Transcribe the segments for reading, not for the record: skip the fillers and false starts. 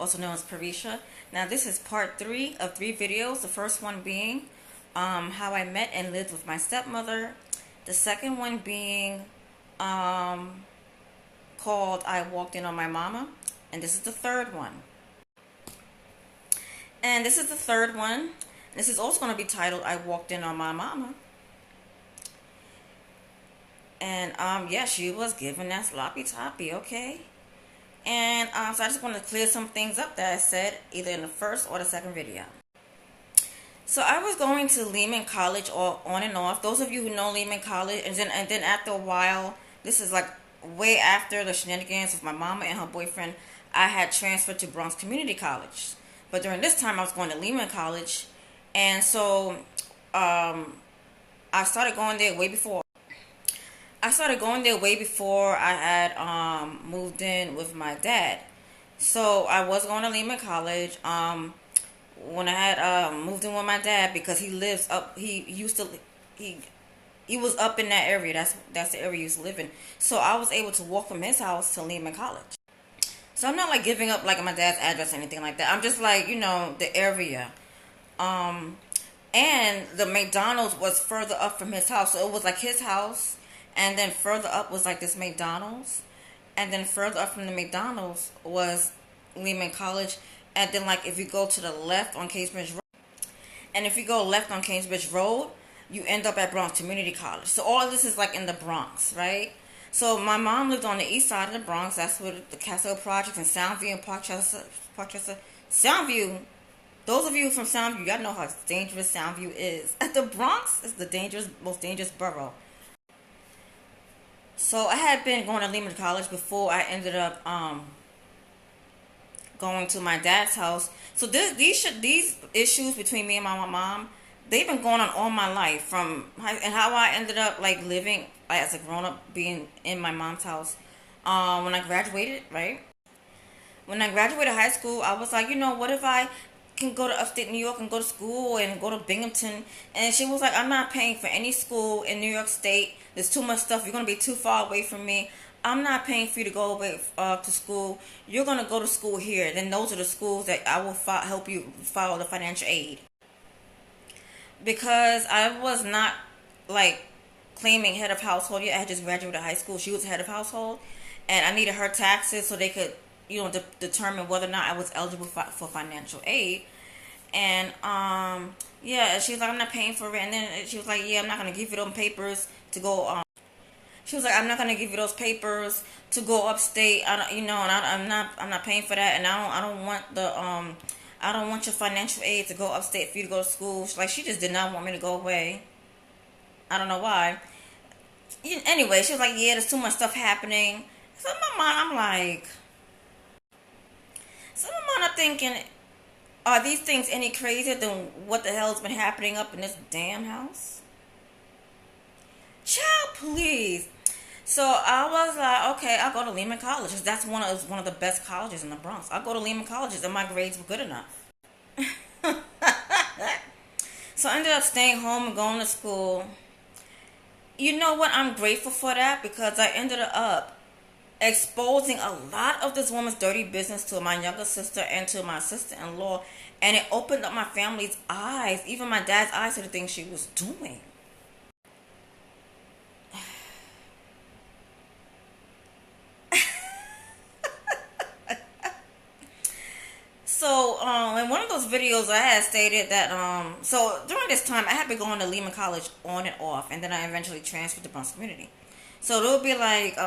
also known as Parisha. Now this is part 3 of 3 videos. The first one being how I met and lived with my stepmother. The second one being called I Walked In on My Mama. And this is the third one. And this is the third one. This is also going to be titled I Walked In on My Mama. And yeah, she was giving that sloppy toppy, okay? And so I just want to clear some things up that I said either in the first or the second video. So I was going to Lehman College on and off. Those of you who know Lehman College, and then after a while, this is like way after the shenanigans with my mama and her boyfriend, I had transferred to Bronx Community College. But during this time, I was going to Lehman College, and so I started going there way before. I had moved in with my dad. So I was going to Lehman College when I had moved in with my dad, because he lives up. He was up in that area. That's the area he used to live in. So I was able to walk from his house to Lehman College. So I'm not like giving up like my dad's address or anything like that. I'm just like, the area. And the McDonald's was further up from his house. So it was like his house, and then further up was like this McDonald's, and then further up from the McDonald's was Lehman College. And then like if you go to the left on Kingsbridge Road, you end up at Bronx Community College. So all of this is like in the Bronx, right? So my mom lived on the east side of the Bronx. That's where the Castle Project and Soundview and Parkchester. Soundview. Those of you from Soundview, y'all know how dangerous Soundview is. The Bronx is the most dangerous borough. So I had been going to Lehman College before I ended up going to my dad's house. So these issues between me and my mom, they've been going on all my life, and how I ended up like living like, as a grown up, being in my mom's house. When I graduated, right? When I graduated high school, I was like, what if I can go to upstate New York and go to school and go to Binghamton? And she was like, I'm not paying for any school in New York State. There's too much stuff. You're going to be too far away from me. I'm not paying for you to go away to school. You're going to go to school here. Then those are the schools that I will help you file the financial aid. Because I was not like claiming head of household yet. I had just graduated high school. She was head of household. And I needed her taxes so they could determine whether or not I was eligible for financial aid. And yeah, she was like, I'm not paying for it. And then she was like, yeah, I'm not going to give you those papers to go she was like, I'm not going to give you those papers to go upstate. I'm not paying for that. And I don't want your financial aid to go upstate for you to go to school. She just did not want me to go away. I don't know why. Anyway, she was like, yeah, there's too much stuff happening. So in my mind, I'm thinking, are these things any crazier than what the hell's been happening up in this damn house? Child, please. So I was like, okay, I'll go to Lehman College. That's one of the best colleges in the Bronx. I'll go to Lehman College, and my grades were good enough. So I ended up staying home and going to school. You know what? I'm grateful for that, because I ended up exposing a lot of this woman's dirty business to my younger sister and to my sister-in-law, and it opened up my family's eyes, even my dad's eyes, to the things she was doing. So, in one of those videos, I had stated that, so during this time, I had been going to Lehman College on and off, and then I eventually transferred to Bronx Community. So, it would be like,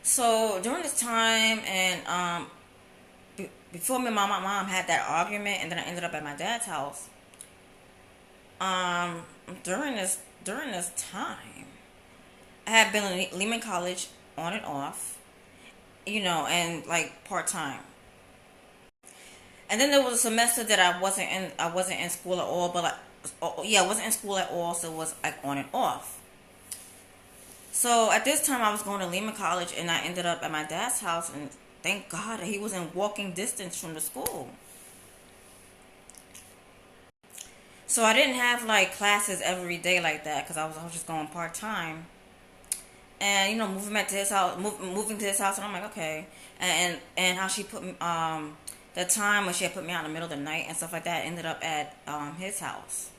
so during this time, and before me and my mom had that argument, and then I ended up at my dad's house, during this time, I had been in Lehman College on and off, and like part-time. And then there was a semester that I wasn't in school at all, but I wasn't in school at all, so it was like on and off. So at this time I was going to Lehman College, and I ended up at my dad's house, and thank God that he was in walking distance from the school. So I didn't have like classes every day like that, because I was just going part-time. and moving back to his house, moving to his house, and I'm like, okay, and how she put me, the time when she had put me out in the middle of the night and stuff like that ended up at his house.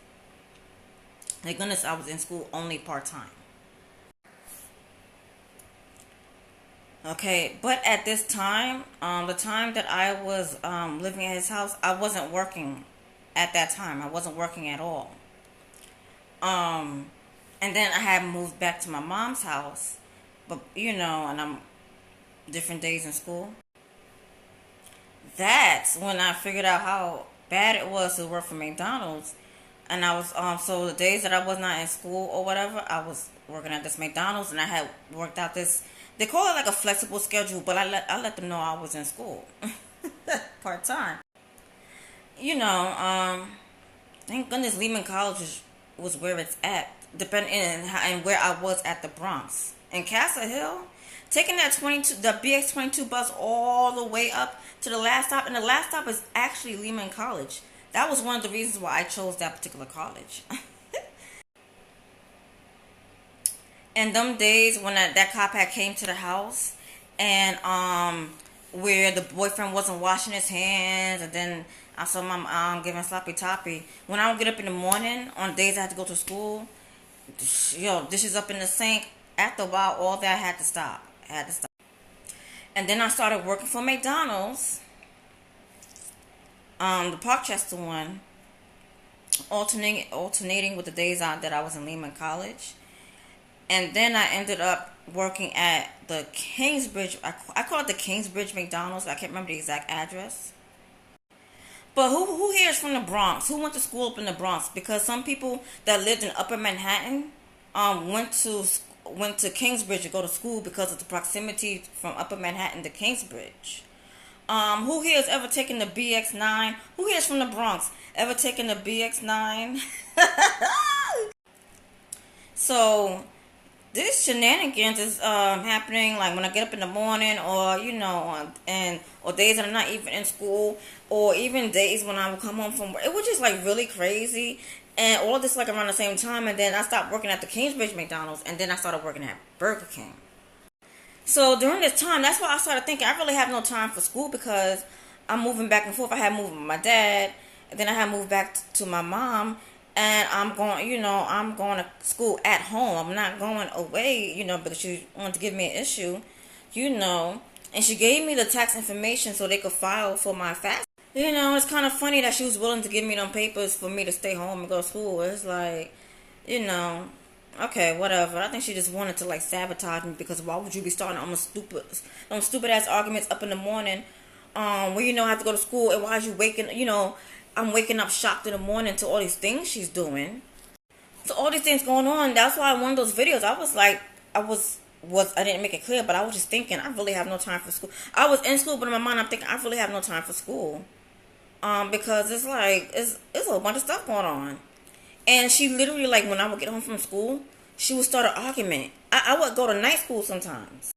Thank goodness I was in school only part time. Okay, but at this time, the time that I was living at his house, I wasn't working at that time. I wasn't working at all. Um, and then I had moved back to my mom's house, but and I'm different days in school. That's when I figured out how bad it was to work for McDonald's. And I was so the days that I was not in school or whatever, I was working at this McDonald's, and I had worked out this. They call it like a flexible schedule, but I let them know I was in school part time. You know, thank goodness Lehman College was where it's at, depending and where I was at the Bronx in Castle Hill. Taking that 22, the BX 22 bus all the way up to the last stop, and the last stop is actually Lehman College. That was one of the reasons why I chose that particular college. And them days when that cop had came to the house, and where the boyfriend wasn't washing his hands, and then I saw my mom giving sloppy toppy. When I would get up in the morning on days I had to go to school, dishes up in the sink. After a while, all that had to stop. I had to stop. And then I started working for McDonald's, the Parkchester one, alternating with the days that I was in Lehman College. And then I ended up working at the Kingsbridge. I call it the Kingsbridge McDonald's. I can't remember the exact address. But who here is from the Bronx? Who went to school up in the Bronx? Because some people that lived in Upper Manhattan went to Kingsbridge to go to school because of the proximity from Upper Manhattan to Kingsbridge. Who here has ever taken the BX9? Who here is from the Bronx? Ever taken the BX9? So this shenanigans is happening like when I get up in the morning, or or days that I'm not even in school, or even days when I would come home from work. It was just like really crazy, and all this like around the same time. And then I stopped working at the Kingsbridge McDonald's, and then I started working at Burger King. So during this time, that's why I started thinking I really have no time for school, because I'm moving back and forth. I had moved with my dad, and then I had moved back to my mom. And I'm going to school at home. I'm not going away, because she wanted to give me an issue, And she gave me the tax information so they could file for my FAFSA. It's kind of funny that she was willing to give me them papers for me to stay home and go to school. It's like, okay, whatever. I think she just wanted to like sabotage me, because why would you be starting on stupid ass arguments up in the morning, where I have to go to school, and why is you waking, I'm waking up shocked in the morning to all these things she's doing. So all these things going on. That's why in one of those videos, I was like, I didn't make it clear, but I was just thinking, I really have no time for school. I was in school, but in my mind, I'm thinking, I really have no time for school. Because it's like, it's a whole bunch of stuff going on. And she literally, like, when I would get home from school, she would start an argument. I would go to night school sometimes.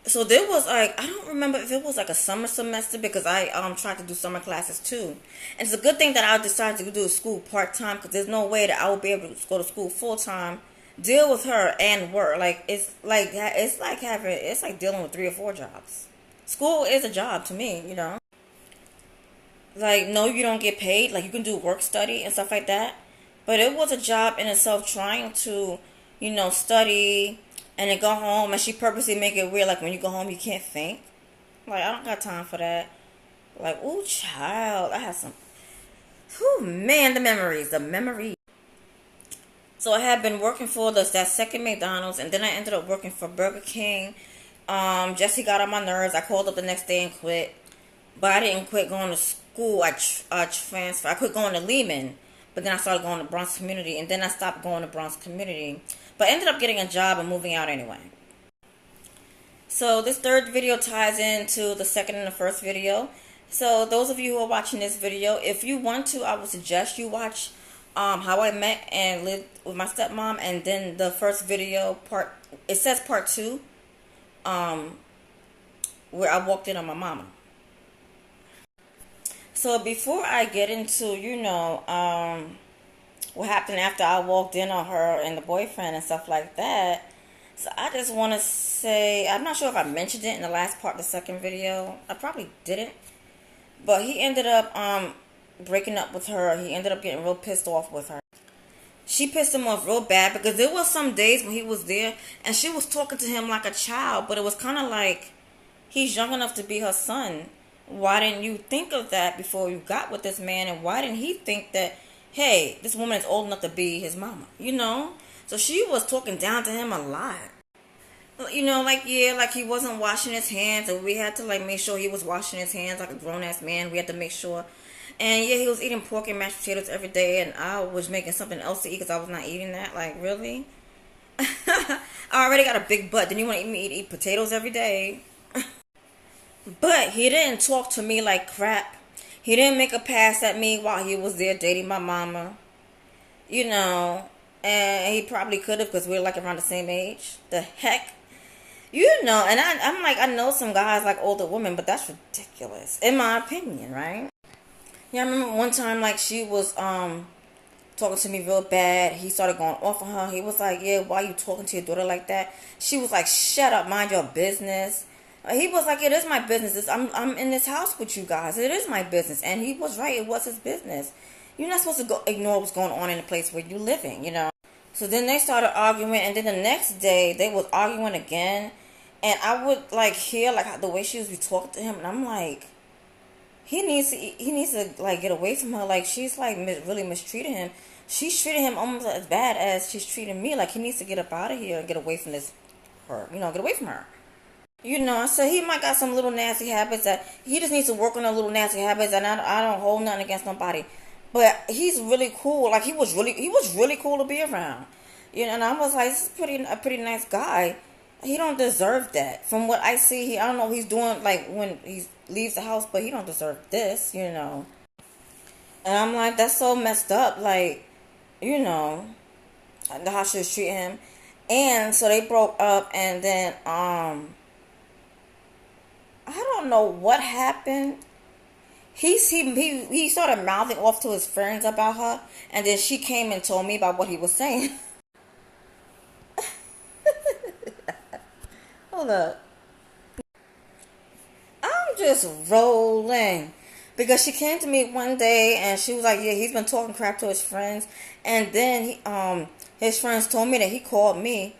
So there was like, I don't remember if it was like a summer semester, because I tried to do summer classes too. And it's a good thing that I decided to do school part-time, because there's no way that I would be able to go to school full-time, deal with her and work. Like it's like dealing with 3 or 4 jobs. School is a job to me, Like, no, you don't get paid. Like, you can do work study and stuff like that. But it was a job in itself, trying to, study and then go home, and she purposely make it weird, like when you go home you can't think. Like, I don't got time for that. Like, ooh, child, I have some, man, the memories. So I had been working for that second McDonald's, and then I ended up working for Burger King. Jesse got on my nerves. I called up the next day and quit. But I didn't quit going to school. I transferred. I quit going to Lehman, but then I started going to Bronx Community, and then I stopped going to Bronx Community. But I ended up getting a job and moving out anyway. So this third video ties into the second and the first video. So those of you who are watching this video, if you want to, I would suggest you watch how I met and lived with my stepmom, and then the first video it says part 2, where I walked in on my mama. So before I get into, what happened after I walked in on her and the boyfriend and stuff like that. So I just want to say, I'm not sure if I mentioned it in the last part of the second video. I probably didn't. But he ended up breaking up with her. He ended up getting real pissed off with her. She pissed him off real bad because there was some days when he was there and she was talking to him like a child, but it was kind of like he's young enough to be her son. Why didn't you think of that before you got with this man? And why didn't he think that, hey, this woman is old enough to be his mama, you know? So she was talking down to him a lot. You know, like, yeah, like he wasn't washing his hands, and we had to, like, make sure he was washing his hands like a grown-ass man. We had to make sure. And, yeah, he was eating pork and mashed potatoes every day, and I was making something else to eat because I was not eating that. Like, really? I already got a big butt. Then you want me to eat potatoes every day? But he didn't talk to me like crap. He didn't make a pass at me while he was there dating my mama. You know, and he probably could have because we're, like, around the same age. The heck? You know, and I'm like, I know some guys like older women, but that's ridiculous, in my opinion, right? Yeah, I remember one time, like, she was talking to me real bad. He started going off on her. He was like, yeah, why you talking to your daughter like that? She was like, shut up, mind your business. He was like, it is my business. I'm in this house with you guys. It is my business. And he was right. It was his business. You're not supposed to go ignore what's going on in the place where you're living, you know. So then they started arguing, and then the next day they was arguing again, and I would like hear like the way she was be talking to him, and I'm like, he needs to like get away from her. Like she's like really mistreating him. She's treating him almost as bad as she's treating me. Like he needs to get up out of here and get away from her. You know, get away from her. You know, I said he might got some little nasty habits that he just needs to work on the little nasty habits. And I don't hold nothing against nobody, but he's really cool. Like he was really cool to be around. You know, and I was like, this is a pretty nice guy. He don't deserve that. From what I see, I don't know what he's doing like when he leaves the house, but he don't deserve this. You know, and I'm like, that's so messed up. Like, you know, how she was treating him. And so they broke up, and then I don't know what happened. He started mouthing off to his friends about her, and then she came and told me about what he was saying. Hold up. I'm just rolling. Because she came to me one day and she was like, yeah, he's been talking crap to his friends. And then his friends told me that he called me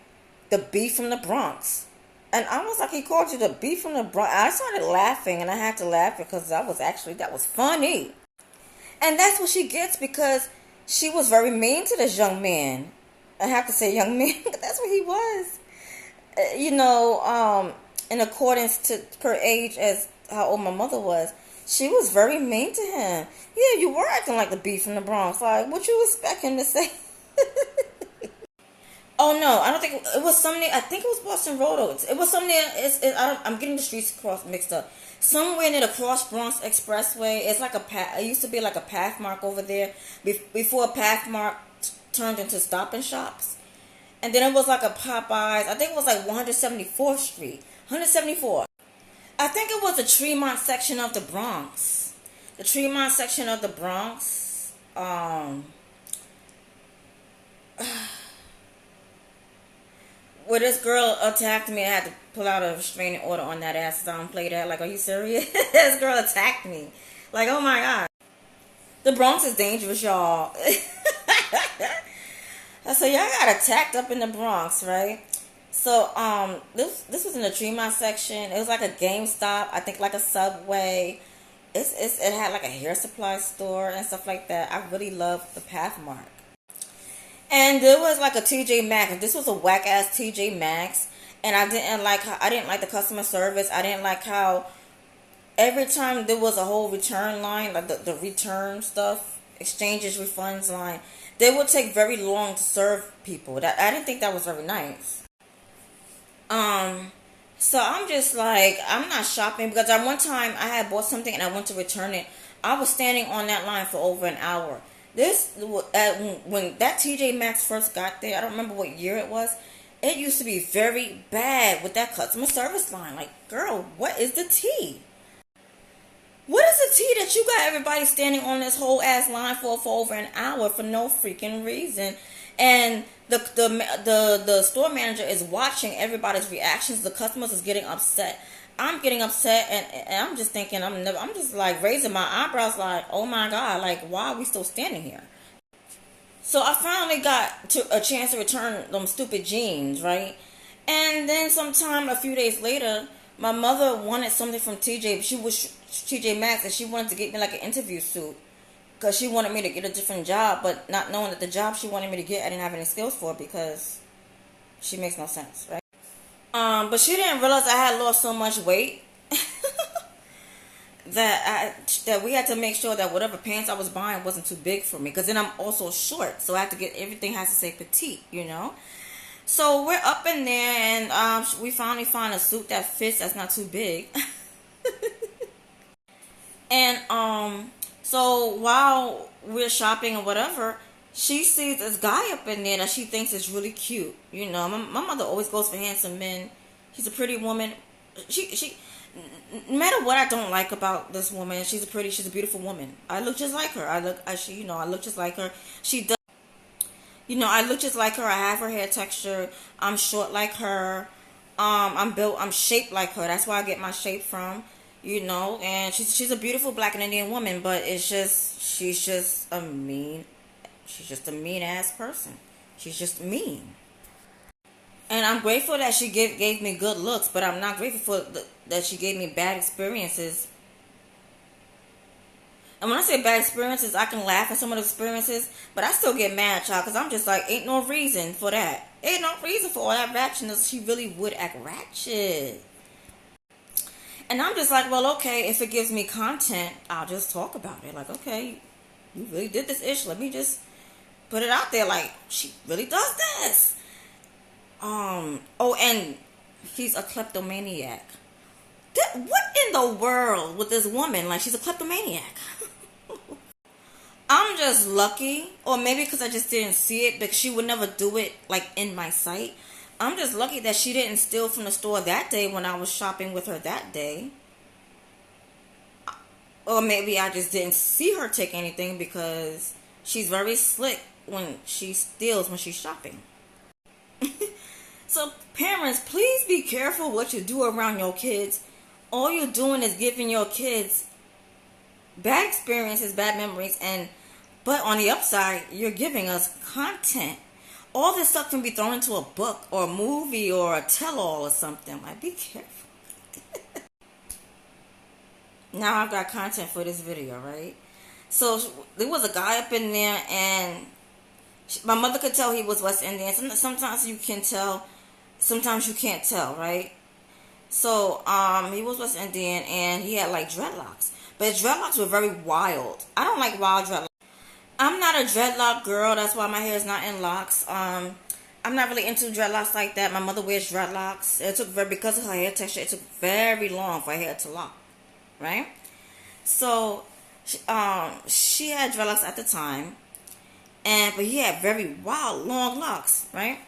the beef from the Bronx. And I was like, he called you the beef from the Bronx. I started laughing, and I had to laugh because that was funny. And that's what she gets because she was very mean to this young man. I have to say young man, but that's what he was. You know, in accordance to her age as how old my mother was, she was very mean to him. Yeah, you were acting like the beef from the Bronx. Like, what you expect him to say? Oh no, I don't think it was somewhere. I think it was Boston Road. It was somewhere. I'm getting the streets cross mixed up. Somewhere near the Cross Bronx Expressway. It's like a path. It used to be like a path mark over there before a path mark turned into Stop and Shops. And then it was like a Popeyes. I think it was like 174th Street. 174. I think it was the Tremont section of the Bronx. The Tremont section of the Bronx. Where this girl attacked me, I had to pull out a restraining order on that ass. So I don't play that. Like, are you serious? This girl attacked me. Like, oh my God. The Bronx is dangerous, y'all. So y'all got attacked up in the Bronx, right? So this was in the Tremont section. It was like a GameStop, I think like a Subway. It had like a hair supply store and stuff like that. I really loved the Pathmark. And there was like a TJ Maxx. This was a whack ass TJ Maxx, and I didn't like the customer service. I didn't like how every time there was a whole return line, like the return stuff, exchanges, refunds line, they would take very long to serve people. That I didn't think that was very nice. So I'm just like, I'm not shopping because at one time I had bought something and I went to return it. I was standing on that line for over an hour. When that TJ Maxx first got there, I don't remember what year it was. It used to be very bad with that customer service line. Like, girl, what is the tea? What is the tea that you got everybody standing on this whole ass line for over an hour for no freaking reason? And The store manager is watching everybody's reactions. The customers is getting upset. I'm getting upset, and I'm just thinking, I'm just like raising my eyebrows, like, oh my god, like, why are we still standing here? So I finally got a chance to return them stupid jeans, right? And then sometime a few days later, my mother wanted something from TJ. She was TJ Maxx, and she wanted to get me like an interview suit because she wanted me to get a different job, but not knowing that the job she wanted me to get, I didn't have any skills for because she makes no sense, right? But she didn't realize I had lost so much weight that we had to make sure that whatever pants I was buying wasn't too big for me. Because then I'm also short, so I have to get everything has to say petite, you know. So we're up in there, and we finally find a suit that fits, that's not too big. And so while we're shopping or whatever, she sees this guy up in there that she thinks is really cute. You know, my mother always goes for handsome men. She's a pretty woman. She no matter what I don't like about this woman, she's a beautiful woman. I look just like her. I look just like her. She does. I look just like her. I have her hair texture. I'm short like her. I'm shaped like her. That's where I get my shape from. And she's a beautiful black and Indian woman, but she's just a mean ass person. She's just mean. And I'm grateful that she gave me good looks, but I'm not grateful that she gave me bad experiences. And when I say bad experiences, I can laugh at some of the experiences, but I still get mad, child, because I'm just like, ain't no reason for that. Ain't no reason for all that ratchetness. She really would act ratchet. And I'm just like, well, okay, if it gives me content, I'll just talk about it. Like, okay, you really did this ish. Let me just put it out there. Like, she really does this. Oh, and he's a kleptomaniac. What in the world with this woman? Like, she's a kleptomaniac. I'm just lucky, or maybe because I just didn't see it, because she would never do it, like, in my sight. I'm just lucky that she didn't steal from the store that day when I was shopping with her that day. Or maybe I just didn't see her take anything, because she's very slick when she steals when she's shopping. So, parents, please be careful what you do around your kids. All you're doing is giving your kids bad experiences, bad memories, but on the upside, you're giving us content. All this stuff can be thrown into a book or a movie or a tell-all or something. Like, be careful. Now I've got content for this video, right? So there was a guy up in there, and my mother could tell he was West Indian. Sometimes you can tell, sometimes you can't tell, right? So he was West Indian, and he had like dreadlocks, but his dreadlocks were very wild. I don't like wild dreadlocks. I'm not a dreadlock girl. That's why my hair is not in locks. I'm not really into dreadlocks like that. My mother wears dreadlocks. Because of her hair texture, it took very long for her hair to lock, right? So she had dreadlocks at the time, but he had very wild long locks, right?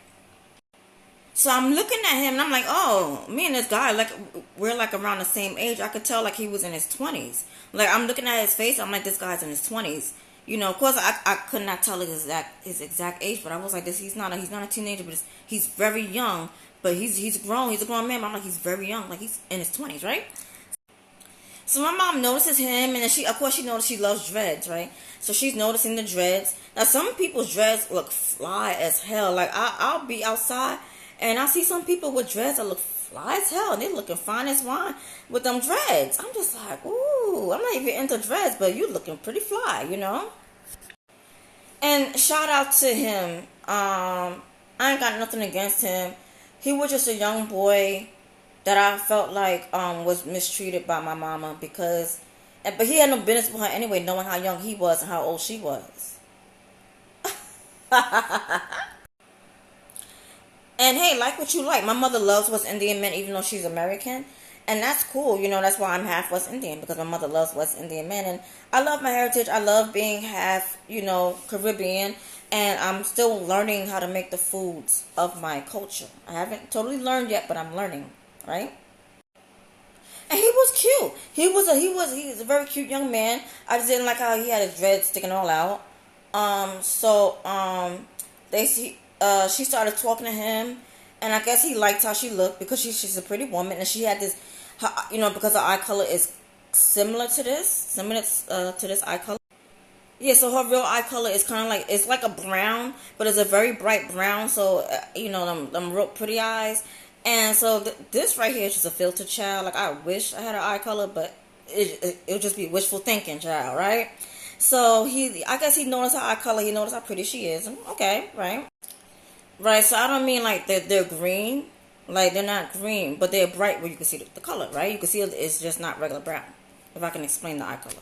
So I'm looking at him, and I'm like, oh, me and this guy, like, we're like around the same age. I could tell like he was in his 20s. Like, I'm looking at his face, I'm like, this guy's in his 20s. Of course, I could not tell his exact age, but I was like, he's not a teenager, but he's very young. But he's grown. He's a grown man. But I'm like, he's very young, like he's in his 20s, right? So my mom notices him, and then she noticed she loves dreads, right? So she's noticing the dreads. Now, some people's dreads look fly as hell. Like, I'll be outside, and I see some people with dreads that look fly as hell, and they're looking fine as wine with them dreads. I'm just like, ooh, I'm not even into dreads, but you looking pretty fly, And shout out to him. I ain't got nothing against him. He was just a young boy that I felt like was mistreated by my mama, but he had no business with her anyway, knowing how young he was and how old she was. And hey, like what you like. My mother loves West Indian men, even though she's American. And that's cool. That's why I'm half West Indian, because my mother loves West Indian men. And I love my heritage. I love being half, Caribbean. And I'm still learning how to make the foods of my culture. I haven't totally learned yet, but I'm learning, right? And he was cute. He's a very cute young man. I just didn't like how he had his dreads sticking all out. she started talking to him, and I guess he liked how she looked because she's a pretty woman, and she had this, because her eye color is similar to this eye color. Yeah, so her real eye color is kind of like, it's like a brown, but it's a very bright brown. So them real pretty eyes, and so this right here is just a filter, child. Like, I wish I had her eye color, but it would just be wishful thinking, child, right? So I guess he noticed her eye color. He noticed how pretty she is. Okay, right, right. So I don't mean like they're green, like they're not green, but they're bright where you can see the color, right? You can see it's just not regular brown. If I can explain the eye color.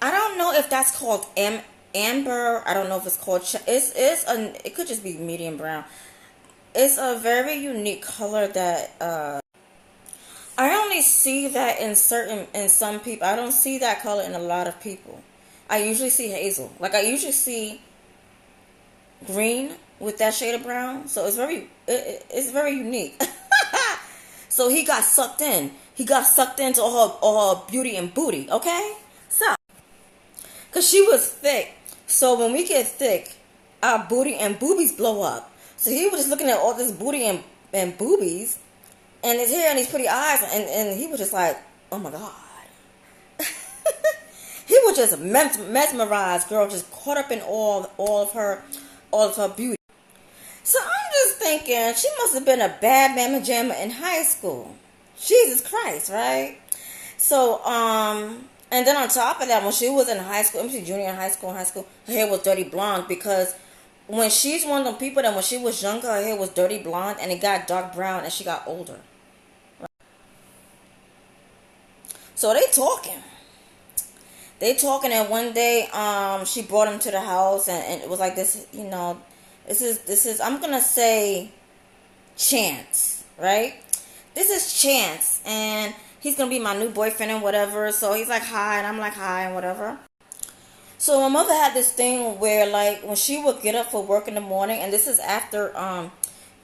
I don't know if that's called amber. I don't know if it's called. It could just be medium brown. It's a very unique color that I only see that in some people. I don't see that color in a lot of people. I usually see hazel. Like, I usually see green with that shade of brown. So it's very unique. So he got sucked in. He got sucked into all her beauty and booty. Okay, so. Because she was thick. So when we get thick, our booty and boobies blow up. So he was just looking at all this booty and boobies and his hair and his pretty eyes. And he was just like, oh my God. He was just mesmerized, girl, just caught up in all of her beauty. So I'm just thinking, she must have been a bad mamma jamma in high school. Jesus Christ, right? So, and then on top of that, when she was in high school, she was junior in high school, her hair was dirty blonde, because when she's one of them people that when she was younger, her hair was dirty blonde and it got dark brown as she got older. Right? So they talking. And one day, she brought him to the house, and it was like this, this is, I'm going to say Chance, right? This is Chance, and he's going to be my new boyfriend and whatever. So he's like, hi, and I'm like, hi, and whatever. So my mother had this thing where, like, when she would get up for work in the morning, and this is after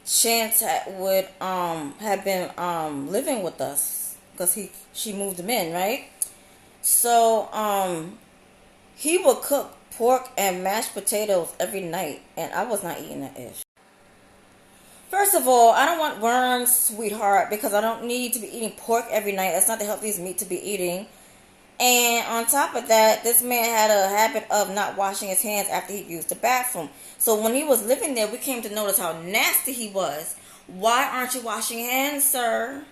Chance had been living with us, because she moved him in, right? So he would cook pork and mashed potatoes every night, and I was not eating that ish. First of all, I don't want worms, sweetheart, because I don't need to be eating pork every night. That's not the healthiest meat to be eating. And on top of that, this man had a habit of not washing his hands after he used the bathroom. So when he was living there, we came to notice how nasty he was. Why aren't you washing your hands, sir?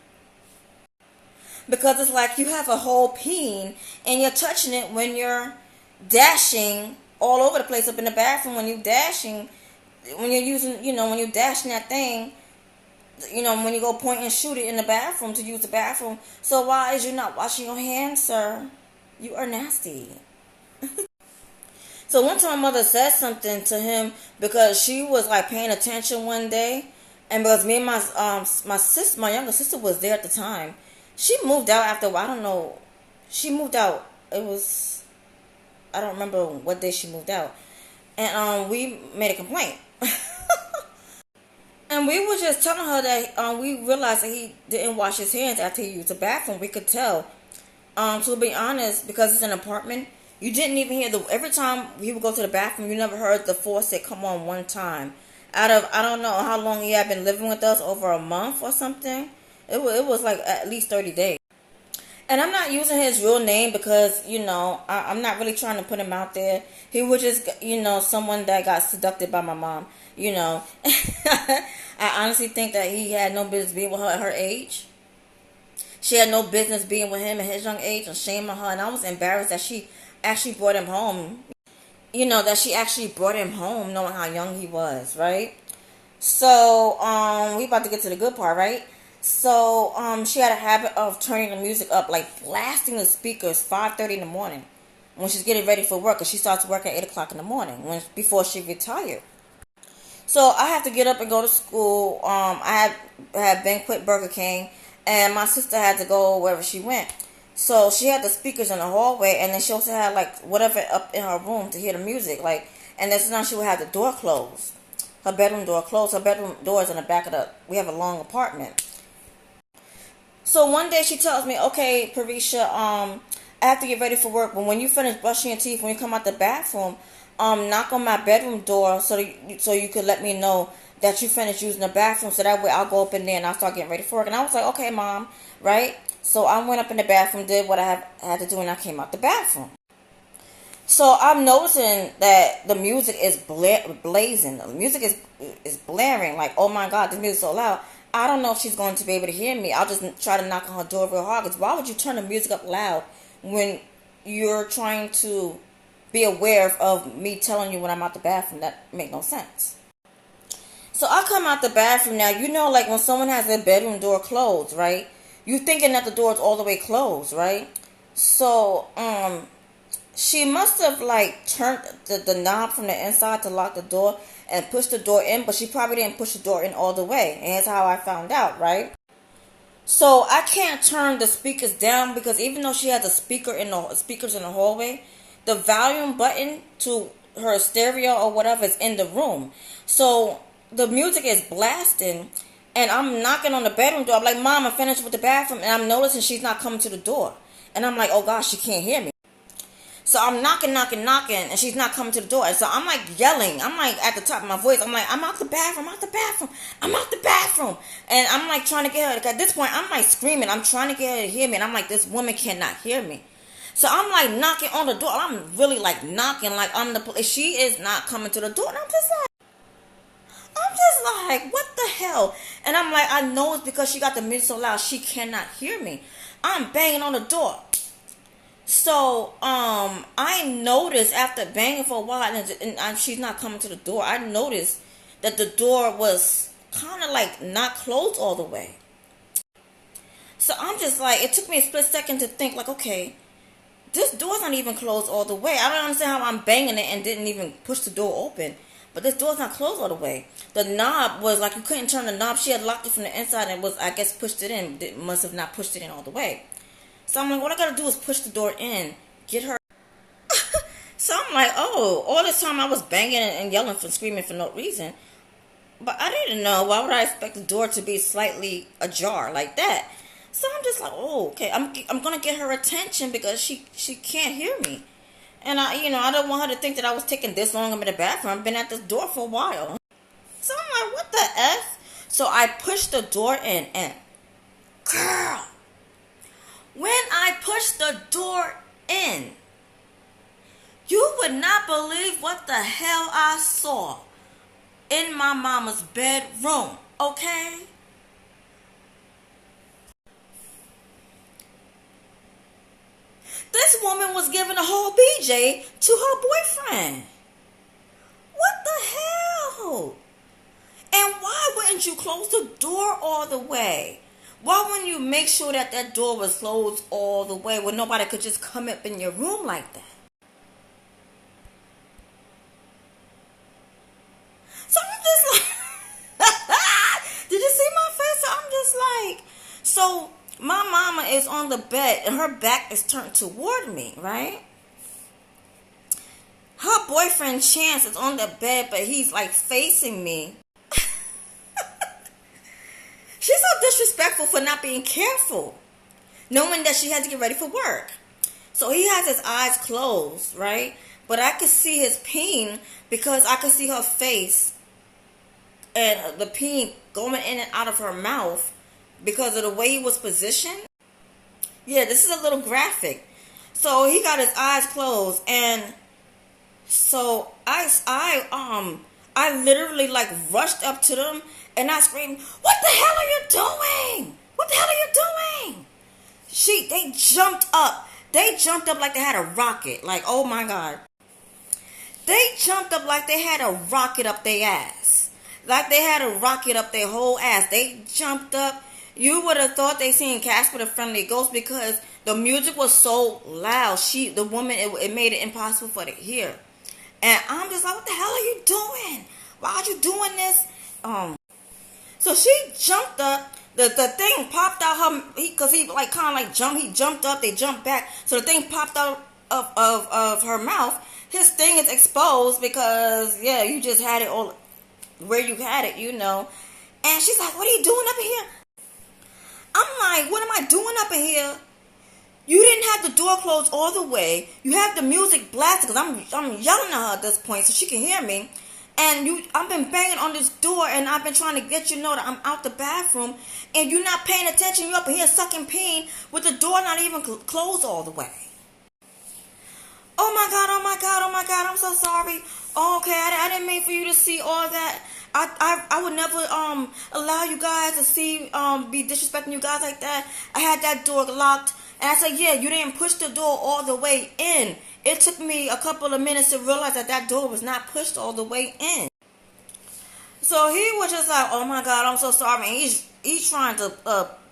Because it's like you have a whole peen and you're touching it when you're dashing all over the place up in the bathroom. When you're dashing, when you're using, when you're dashing that thing, when you go point and shoot it in the bathroom to use the bathroom. So why is you not washing your hands, sir? You are nasty. So one time my mother said something to him because she was like paying attention one day, and because me and my younger sister was there at the time. She moved out after a while. I don't know. She moved out. I don't remember what day she moved out. And we made a complaint. And we were just telling her that we realized that he didn't wash his hands after he used the bathroom. We could tell. To be honest, because it's an apartment, you didn't even hear every time he would go to the bathroom, you never heard the faucet come on one time. Out of, I don't know how long he had been living with us, over a month or something. It was like at least 30 days. And I'm not using his real name because, I'm not really trying to put him out there. He was just, someone that got seduced by my mom, I honestly think that he had no business being with her at her age. She had no business being with him at his young age, and shame on her. And I was embarrassed that she actually brought him home. That she actually brought him home knowing how young he was, right? So, we about to get to the good part, right? So, she had a habit of turning the music up, like blasting the speakers 5:30 in the morning when she's getting ready for work, because she starts work at 8 o'clock in the morning before she retired. So, I have to get up and go to school. I had been quit Burger King, and my sister had to go wherever she went. So, she had the speakers in the hallway, and then she also had, like, whatever up in her room to hear the music, like, and then sometimes she would have the door closed. Her bedroom door closed. Her bedroom door is in the back of we have a long apartment. So one day she tells me, okay, Parisha, I have to get ready for work. But when you finish brushing your teeth, when you come out the bathroom, knock on my bedroom door so you could let me know that you finished using the bathroom. So that way I'll go up in there and I'll start getting ready for work. And I was like, okay, Mom, right? So I went up in the bathroom, did what I had to do, and I came out the bathroom. So I'm noticing that the music is blazing. The music is blaring. Like, oh my God, this music is so loud. I don't know if she's going to be able to hear me. I'll just try to knock on her door real hard. Because why would you turn the music up loud when you're trying to be aware of me telling you when I'm out the bathroom? That make no sense. So I come out the bathroom now. You know, like when someone has their bedroom door closed, right? You thinking that the door is all the way closed, right? So, she must have like turned the knob from the inside to lock the door and push the door in, but she probably didn't push the door in all the way. And that's how I found out, right? So I can't turn the speakers down because even though she has a speakers in the hallway, the volume button to her stereo or whatever is in the room. So the music is blasting, and I'm knocking on the bedroom door. I'm like, Mom, I'm finished with the bathroom, and I'm noticing she's not coming to the door. And I'm like, oh gosh, she can't hear me. So I'm knocking, and she's not coming to the door. And so I'm like yelling. I'm like at the top of my voice. I'm like, I'm out the bathroom, I'm out the bathroom. And I'm like trying to get her. At this point, I'm like screaming. I'm trying to get her to hear me. And I'm like, this woman cannot hear me. So I'm like knocking on the door. I'm really like knocking like I'm the police. She is not coming to the door. And I'm just like, what the hell? And I'm like, I know it's because she got the music so loud. She cannot hear me. I'm banging on the door. So, I noticed after banging for a while and she's not coming to the door, I noticed that the door was kind of like not closed all the way. So I'm just like, it took me a split second to think like, okay, this door's not even closed all the way. I don't understand how I'm banging it and didn't even push the door open. But this door's not closed all the way. The knob was like, you couldn't turn the knob. She had locked it from the inside and was, I guess, pushed it in. Must have not pushed it in all the way. So I'm like, what I gotta do is push the door in, get her. So I'm like, oh, all this time I was banging and yelling and screaming for no reason. But I didn't know, why would I expect the door to be slightly ajar like that? So I'm just like, oh, okay, I'm gonna get her attention because she can't hear me. And I don't want her to think that I was taking this long in the bathroom. I've been at this door for a while. So I'm like, what the F? So I pushed the door in and, girl, when I pushed the door in, you would not believe what the hell I saw in my mama's bedroom, okay? This woman was giving a whole BJ to her boyfriend. What the hell? And why wouldn't you close the door all the way? Why wouldn't you make sure that that door was closed all the way where nobody could just come up in your room like that? So I'm just like, did you see my face? So I'm just like, so my mama is on the bed and her back is turned toward me, right? Her boyfriend Chance is on the bed, but he's like facing me. She's so disrespectful for not being careful, knowing that she had to get ready for work. So he has his eyes closed, right? But I could see his peen because I could see her face and the peen going in and out of her mouth because of the way he was positioned. Yeah, this is a little graphic. So he got his eyes closed, and so I literally like rushed up to them and I screamed, "What the hell are you doing? What the hell are you doing?" They jumped up. They jumped up like they had a rocket. Like, oh my God. They jumped up like they had a rocket up their ass. Like they had a rocket up their whole ass. They jumped up. You would have thought they seen Casper the Friendly Ghost because the music was so loud. The woman, it made it impossible for her to hear. And I'm just like, what the hell are you doing? Why are you doing this? So she jumped up. The thing popped out because he like kind of like jumped. He jumped up. They jumped back. So the thing popped out of her mouth. His thing is exposed because you just had it all where you had it, And she's like, "What are you doing up in here?" I'm like, "What am I doing up in here? You didn't have the door closed all the way. You have the music blasted because I'm yelling at her at this point so she can hear me. And I've been banging on this door and I've been trying to get you to know that I'm out the bathroom and you're not paying attention. You're up in here sucking pain with the door not even closed all the way. Oh my God, oh my God, oh my God, I'm so sorry. Oh, okay, I didn't mean for you to see all that. I would never allow you guys to see be disrespecting you guys like that. I had that door locked. And I said, yeah, you didn't push the door all the way in. It took me a couple of minutes to realize that door was not pushed all the way in. So he was just like, oh my God, I'm so sorry. And he's trying to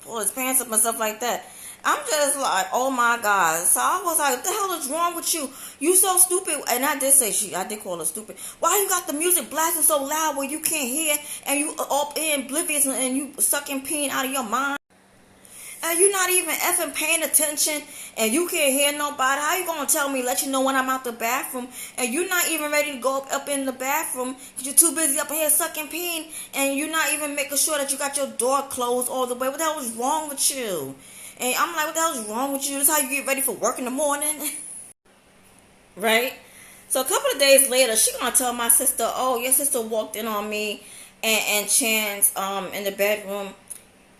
pull his pants up and stuff like that. I'm just like, oh my God. So I was like, what the hell is wrong with you? You so stupid. And I did say I did call her stupid. Why you got the music blasting so loud where you can't hear and you up in oblivious and you sucking pain out of your mind? And you're not even effing paying attention and you can't hear nobody. How you going to tell me, let you know when I'm out the bathroom and you're not even ready to go up in the bathroom because you're too busy up in here sucking pain and you're not even making sure that you got your door closed all the way. What the hell is wrong with you? And I'm like, what the hell is wrong with you? This is how you get ready for work in the morning. Right? So a couple of days later, she going to tell my sister, oh, your sister walked in on me and Chance in the bedroom.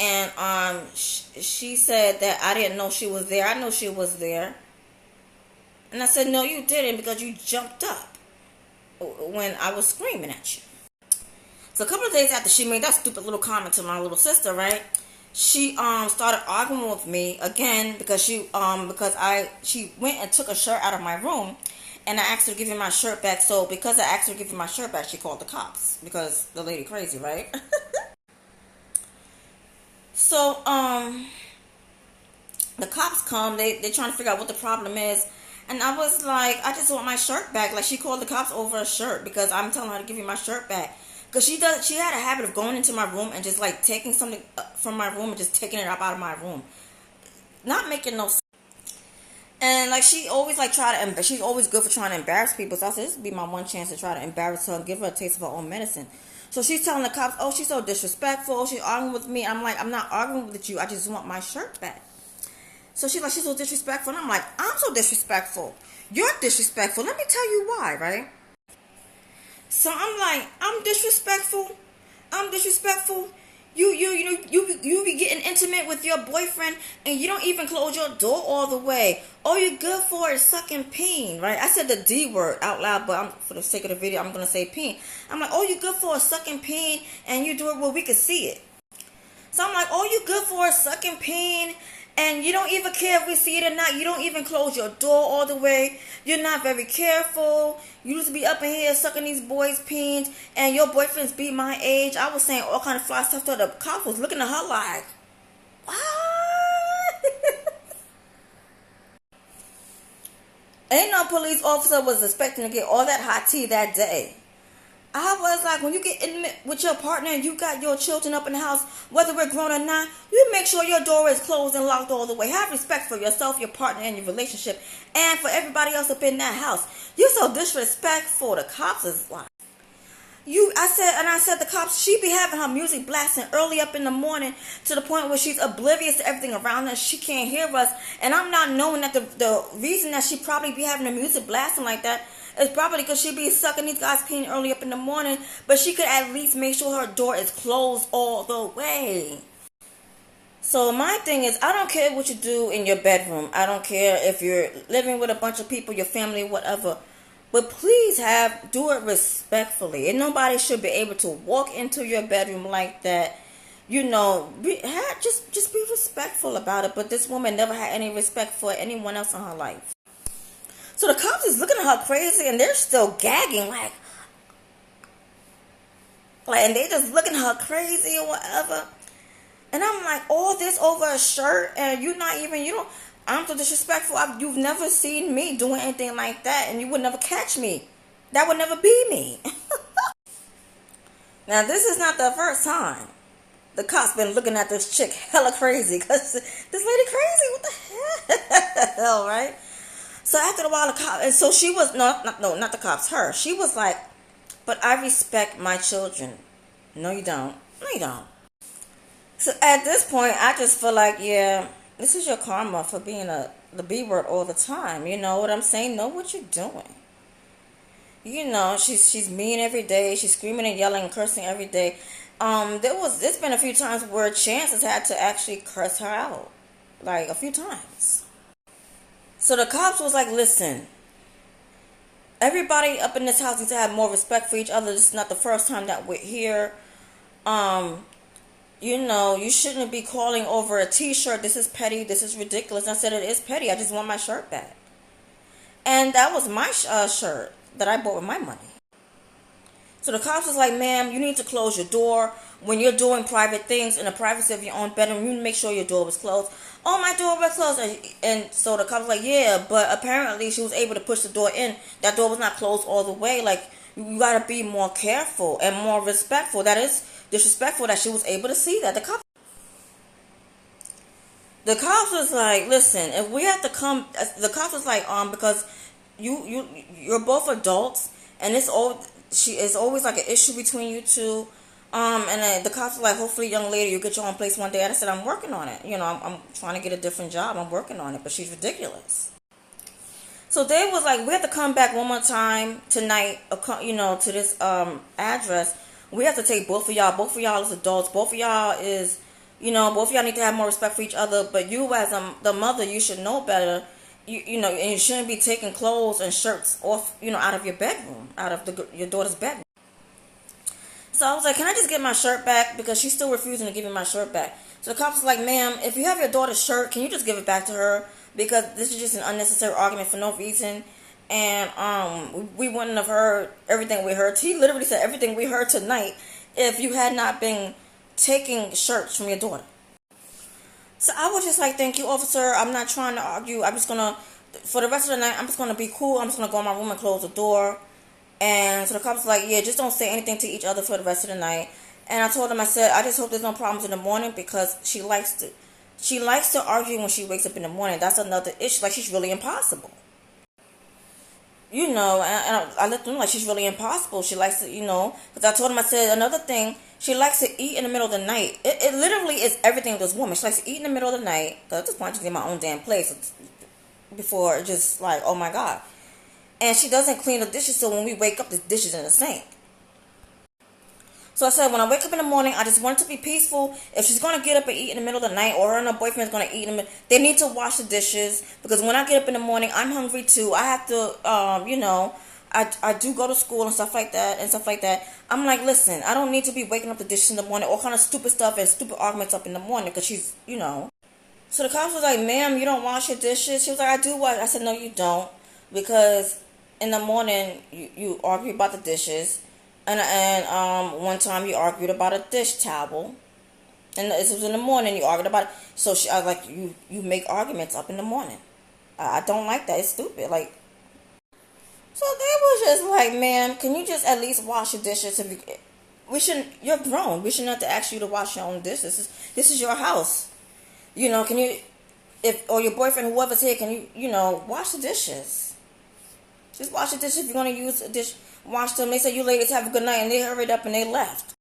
And she said that I didn't know she was there. I know she was there. And I said, no, you didn't because you jumped up when I was screaming at you. So a couple of days after she made that stupid little comment to my little sister, right? She started arguing with me again because she went and took a shirt out of my room. And I asked her to give me my shirt back. So because I asked her to give me my shirt back, she called the cops because the lady crazy, right? So, the cops come, they trying to figure out what the problem is. And I was like, I just want my shirt back. Like, she called the cops over a shirt because I'm telling her to give me my shirt back. Because she had a habit of going into my room and just, like, taking something from my room and just taking it up out of my room. Not making no sense. And, like, she always, like, she's always good for trying to embarrass people. So I said, this would be my one chance to try to embarrass her and give her a taste of her own medicine. So she's telling the cops, oh, she's so disrespectful. She's arguing with me. I'm like, I'm not arguing with you. I just want my shirt back. So she's like, she's so disrespectful. And I'm like, I'm so disrespectful. You're disrespectful. Let me tell you why, right? So I'm like, I'm disrespectful. I'm disrespectful. You be getting intimate with your boyfriend and you don't even close your door all the way. All you're good for is sucking peen, right? I said the D word out loud, but for the sake of the video, I'm going to say peen. I'm like, all you're good for is sucking peen and you do it where we can see it. So I'm like, all you good for is sucking peen and you don't even care if we see it or not. You don't even close your door all the way. You're not very careful. You used to be up in here sucking these boys' peens, and your boyfriend's be my age. I was saying all kind of fly stuff to the cop was looking at her like, what? Ain't no police officer was expecting to get all that hot tea that day. I was like, when you get intimate with your partner and you got your children up in the house, whether we're grown or not, you make sure your door is closed and locked all the way. Have respect for yourself, your partner, and your relationship, and for everybody else up in that house. You're so disrespectful. The cops is like, I said the cops, she be having her music blasting early up in the morning to the point where she's oblivious to everything around her. She can't hear us. And I'm not knowing that the reason that she probably be having the music blasting like that is probably because she be sucking these guys peeing early up in the morning. But she could at least make sure her door is closed all the way. So my thing is, I don't care what you do in your bedroom. I don't care if you're living with a bunch of people, your family, whatever. But please do it respectfully. And nobody should be able to walk into your bedroom like that. You know, just be respectful about it. But this woman never had any respect for anyone else in her life. So the cops is looking at her crazy and they're still gagging like and they just looking at her crazy or whatever. And I'm like, all this over a shirt and I'm so disrespectful. You've never seen me doing anything like that, and you would never catch me. That would never be me. Now, this is not the first time the cops been looking at this chick hella crazy, because this lady crazy. What the hell, right? So after a while, the cop, and so she was, not the cops, her. She was like, but I respect my children. No, you don't. No, you don't. So at this point, I just feel like, yeah, this is your karma for being a the B word all the time. You know what I'm saying? Know what you're doing. You know, she's mean every day. She's screaming and yelling and cursing every day. There's been a few times where Chance has had to actually curse her out, like a few times. So the cops was like, listen, everybody up in this house needs to have more respect for each other. This is not the first time that we're here. Um, you know, you shouldn't be calling over a t-shirt. This is petty. This is ridiculous. And I said, it is petty. I just want my shirt back. And that was my shirt that I bought with my money. So the cops was like, ma'am, you need to close your door. When you're doing private things in the privacy of your own bedroom, you need to make sure your door was closed. Oh, my door was closed. And so the cops was like, yeah, but apparently she was able to push the door in. That door was not closed all the way. Like, you got to be more careful and more respectful. That is disrespectful that she was able to see that. The cops was like, listen, if we have to come, the cops was like, because you're both adults, and it's always like an issue between you two. And then the cops were like, hopefully, young lady, you get your own place one day. And I said, I'm working on it. You know, I'm trying to get a different job. I'm working on it, but she's ridiculous. So they was like, we have to come back one more time tonight, you know, to this address. We have to take both of y'all. Both of y'all is adults. Both of y'all is, you know, both of y'all need to have more respect for each other. But you, as the mother, you should know better. You know, and you shouldn't be taking clothes and shirts off, you know, out of your bedroom, out of your daughter's bedroom. So I was like, can I just get my shirt back? Because she's still refusing to give me my shirt back. So the cops was like, ma'am, if you have your daughter's shirt, can you just give it back to her? Because this is just an unnecessary argument for no reason. And we wouldn't have heard everything we heard. He literally said everything we heard tonight if you had not been taking shirts from your daughter. So I was just like, thank you, officer. I'm not trying to argue. I'm just going to, for the rest of the night, I'm just going to be cool. I'm just going to go in my room and close the door. And so the cops was like, yeah, just don't say anything to each other for the rest of the night. And I told him, I said, I just hope there's no problems in the morning, because she likes to argue when she wakes up in the morning. That's another issue. Like, she's really impossible. You know, and I let them know, like, she's really impossible. She likes to, you know, because I told him, I said, another thing, she likes to eat in the middle of the night. It literally is everything with this woman. She likes to eat in the middle of the night. Because at this point, I just get my own damn place before just like, oh my God. And she doesn't clean the dishes, so when we wake up, the dishes in the sink. So I said, when I wake up in the morning, I just want it to be peaceful. If she's going to get up and eat in the middle of the night, or her and her boyfriend's going to eat they need to wash the dishes. Because when I get up in the morning, I'm hungry too. I have to, you know, I do go to school and stuff like that. I'm like, listen, I don't need to be waking up the dishes in the morning, all kind of stupid stuff and stupid arguments up in the morning, because she's, you know. So the cops was like, ma'am, you don't wash your dishes? She was like, I do wash. I said, no, you don't. Because in the morning, you argue about the dishes. And one time you argued about a dish towel. And this was in the morning, you argued about it. So I was like, you make arguments up in the morning. I don't like that. It's stupid. Like, so they was just like, man, can you just at least wash your dishes? You're grown. We shouldn't have to ask you to wash your own dishes. This is your house. You know, can you, or your boyfriend, whoever's here, can you know, wash the dishes? Just wash the dishes. If you're going to use a dish, wash them. They said, you ladies have a good night, and they hurried up and they left.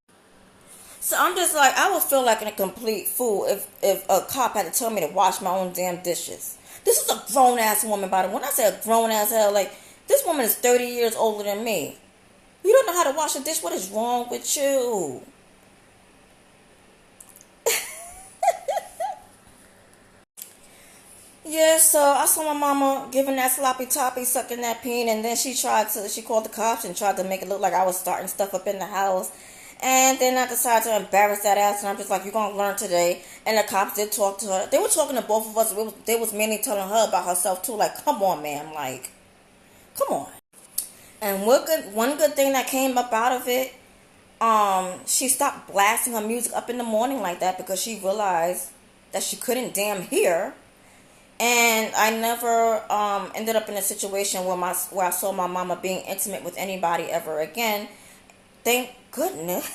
So I'm just like, I would feel like a complete fool if a cop had to tell me to wash my own damn dishes. This is a grown-ass woman, by the way. When I say a grown-ass hell, like, this woman is 30 years older than me. You don't know how to wash a dish? What is wrong with you? Yeah, so I saw my mama giving that sloppy toppy, sucking that peen, and then she called the cops and tried to make it look like I was starting stuff up in the house. And then I decided to embarrass that ass, and I'm just like, you're going to learn today. And the cops did talk to her. They were talking to both of us. They was mainly telling her about herself, too. Like, come on, ma'am. Like, come on. And one good thing that came up out of it, she stopped blasting her music up in the morning like that, because she realized that she couldn't damn hear. And I never ended up in a situation where I saw my mama being intimate with anybody ever again. Thank goodness.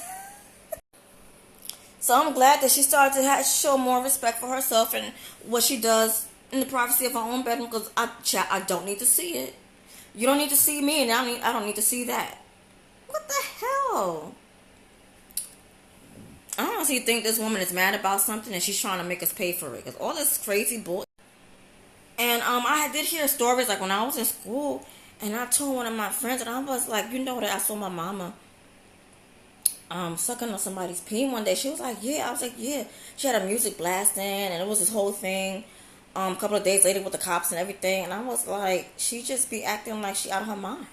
So I'm glad that she started to show more respect for herself and what she does in the privacy of her own bedroom. Because I don't need to see it. You don't need to see me, and I don't need to see that. What the hell? I honestly think this woman is mad about something, and she's trying to make us pay for it. Because all this crazy bull. And I did hear stories like when I was in school, and I told one of my friends, and I was like, you know that I saw my mama sucking on somebody's pee one day. She was like, yeah. I was like, yeah. She had her music blasting, and it was this whole thing. A couple of days later with the cops and everything, and I was like, she just be acting like she out of her mind.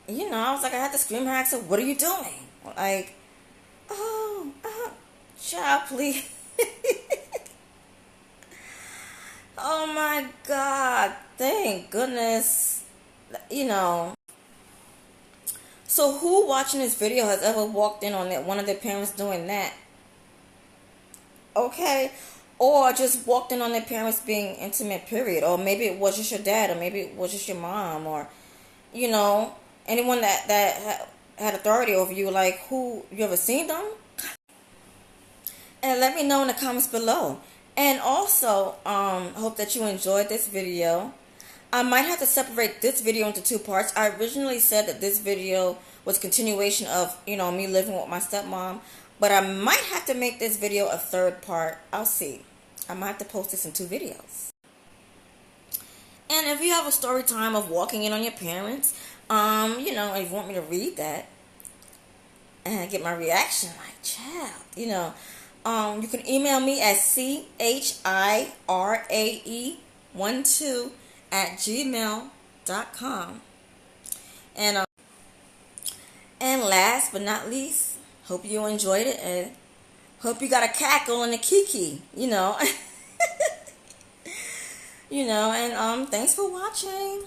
You know, I was like, I had to scream her. I said, what are you doing? Like, oh, child, please. Oh my God. Thank goodness. You know. So who watching this video has ever walked in on one of their parents doing that? Okay. Or just walked in on their parents being intimate, period. Or maybe it was just your dad, or maybe it was just your mom, or, you know, anyone that had authority over you. Like, who, you ever seen them? And let me know in the comments below. And also, hope that you enjoyed this video. I might have to separate this video into two parts. I originally said that this video was continuation of, you know, me living with my stepmom. But I might have to make this video a third part. I'll see. I might have to post this in two videos. And if you have a story time of walking in on your parents, you know, if you want me to read that and get my reaction, like, child, you know, you can email me at chirae12@gmail.com. And and last but not least, hope you enjoyed it, and hope you got a cackle and a kiki, you know. You know, and thanks for watching.